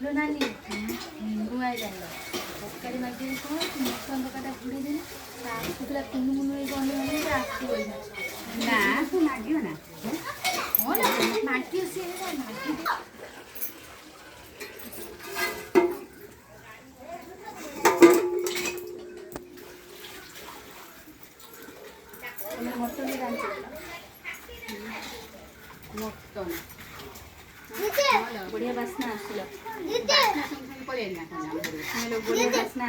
लो नानी नुआई जानो तरकारी मार्केट कौन मटन तरकारीटा घोड़े देने आसुला तुनु मुनु गंडे गंडे आसू ना तू मागियो ना हाँ ना मागियो सी मागी मटन मटन बढ़िया बास्ना आसला बढ़िया बास्ना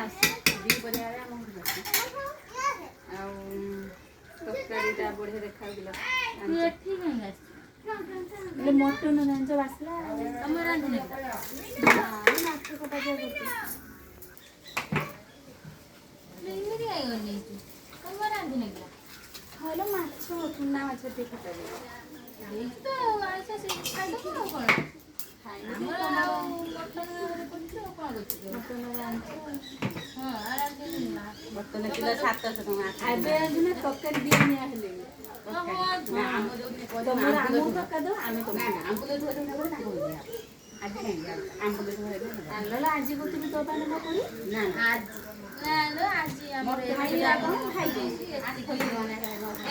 तरकारीटा बढ़िया देखा मटन रांच बासला तुम रांधि माछ कटा तुम रांधि हेलो माछ चुना माछ कटा तो आइसा से खाइ दो कोन खाइ मटन रांच हां आराम से मटन किलो 700 टका आबे आजुना तरकारी बियानी आले तमरा आमु पका दो आमे तुम आंबुले धोइ देना करे ताको दिया आज नहीं आंबुले धोइ दे आनला आज गोती तो पाने न कोई ना आज ना लो आज हमर खाइ दे आज कोई बना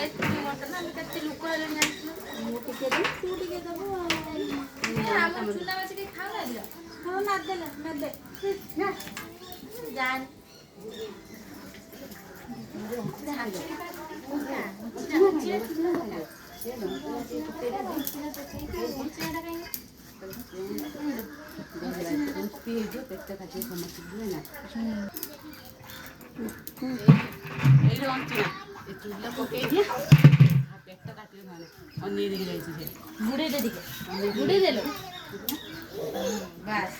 एति मटन हम कते लुक ले मु टिके दे तू टिके दबो हम चुना माछ के खाओ ना दियो खाओ ना दे ना दे ना जान बुड़े दे दिके बुड़े दे लो बस